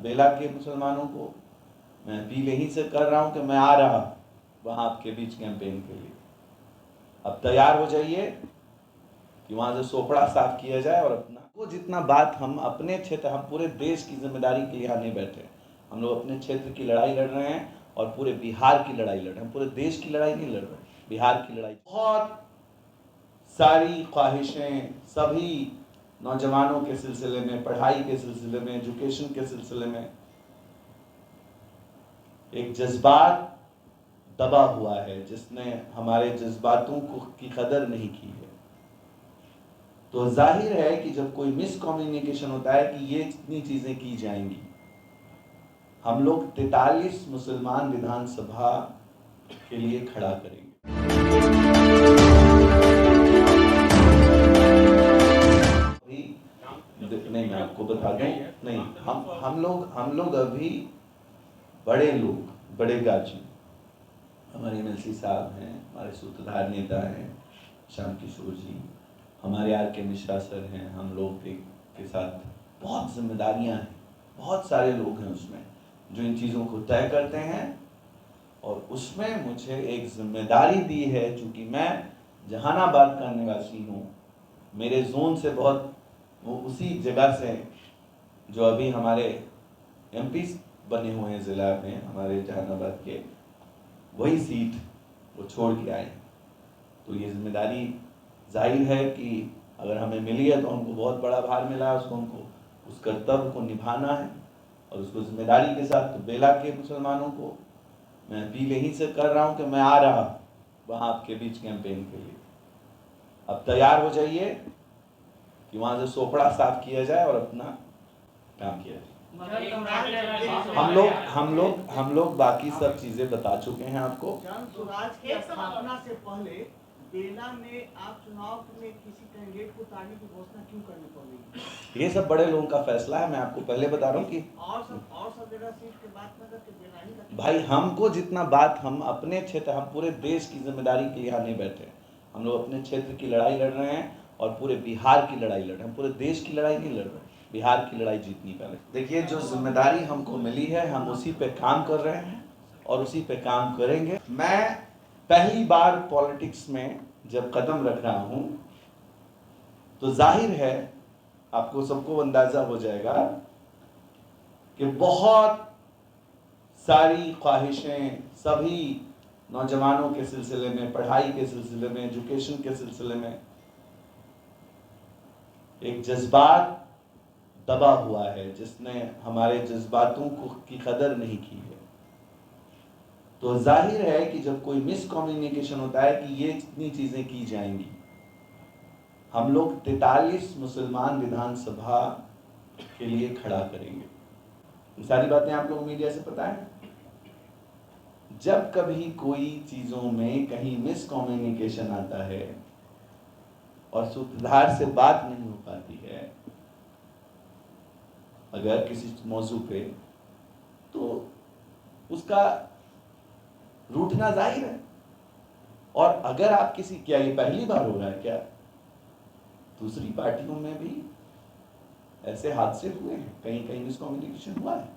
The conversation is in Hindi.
बेला के मुसलमानों को मैं अपील यहीं से कर रहा हूं कि मैं आ रहा वहां आपके बीच कैंपेन के लिए। अब तैयार हो जाइए कि वहां से सोपड़ा साफ किया जाए और अपना वो जितना बात हम अपने क्षेत्र, हम पूरे देश की जिम्मेदारी के लिए यहाँ नहीं बैठे। हम लोग अपने क्षेत्र की लड़ाई लड़ रहे हैं और पूरे बिहार की लड़ाई लड़ रहे हैं। हम पूरे देश की लड़ाई नहीं लड़ रहे, बिहार की लड़ाई। बहुत सारी ख्वाहिशें सभी नौजवानों के सिलसिले में, पढ़ाई के सिलसिले में, एजुकेशन के सिलसिले में, एक जज्बात दबा हुआ है जिसने हमारे जज्बातों को की कदर नहीं की है। तो जाहिर है कि जब कोई मिसकम्युनिकेशन होता है कि ये इतनी चीजें की जाएंगी। हम लोग 43 मुसलमान विधानसभा के लिए खड़ा करेंगे। नहीं, मैं आपको बता दूं, नहीं, हम लोग अभी बड़े लोग, बड़े गाजी, हमारे एमएलसी साहब हैं, हमारे सूत्रधार नेता हैं श्याम किशोर जी, हमारे आर के मिश्रा सर हैं, हम लोग के साथ बहुत जिम्मेदारियां हैं, बहुत सारे लोग हैं उसमें जो इन चीज़ों को तय करते हैं। और उसमें मुझे एक जिम्मेदारी दी है, चूँकि मैं जहानाबाद का निवासी हूँ, मेरे जोन से बहुत वो उसी जगह से जो अभी हमारे एमपी बने हुए हैं ज़िला में, हमारे जहानाबाद के, वही सीट वो छोड़ के आए। तो ये जिम्मेदारी जाहिर है कि अगर हमें मिली है तो हमको बहुत बड़ा भार मिला है, उसको हमको उस कर्तव्य को निभाना है और उसको जिम्मेदारी के साथ। तो बेला के मुसलमानों को मैं अपील यहीं से कर रहा हूं कि मैं आ रहा वहां आपके बीच कैंपेन के लिए। अब तैयार हो जाइए कि वहां से सोपड़ा साफ किया जाए और अपना काम किया जाए। हम लोग बाकी सब चीजें बता चुके हैं आपको। स्वराज की स्थापना से पहले बेला में आप चुनाव में किसी कैंडिडेट को उतारने की घोषणा क्यों करनी पड़ी? ये सब बड़े लोगों का फैसला है। मैं आपको पहले बता रहा हूँ कि और सब जगह सीट के बात में करके बेला ही का भाई, हमको जितना बात हम अपने क्षेत्र, हम पूरे देश की जिम्मेदारी के लिए यहाँ नहीं बैठे। हम लोग अपने क्षेत्र की लड़ाई लड़ रहे हैं और पूरे बिहार की लड़ाई लड़ रहे हैं। हम पूरे देश की लड़ाई नहीं लड़ रहे, बिहार की लड़ाई जीतनी पहले। देखिए, जो जिम्मेदारी हमको मिली है हम उसी पे काम कर रहे हैं और उसी पे काम करेंगे। मैं पहली बार पॉलिटिक्स में जब कदम रख रहा हूँ तो जाहिर है आपको सबको अंदाजा हो जाएगा कि बहुत सारी ख्वाहिशें सभी नौजवानों के सिलसिले में, पढ़ाई के सिलसिले में, एजुकेशन के सिलसिले में, एक जज्बात दबा हुआ है जिसने हमारे जज्बातों की कदर नहीं की है। तो जाहिर है कि जब कोई मिसकम्युनिकेशन होता है कि ये इतनी चीजें की जाएंगी। हम लोग 43 मुसलमान विधानसभा के लिए खड़ा करेंगे। ये सारी बातें आप लोग मीडिया से पता है। जब कभी कोई चीजों में कहीं मिसकम्युनिकेशन आता है और सूत्रधार से बात नहीं हो पाती है अगर किसी मौजू पे, तो उसका रूठना जाहिर है। और अगर आप किसी, क्या ये पहली बार हो रहा है क्या? दूसरी पार्टियों में भी ऐसे हादसे हुए हैं, कहीं कहीं मिसकम्युनिकेशन हुआ है।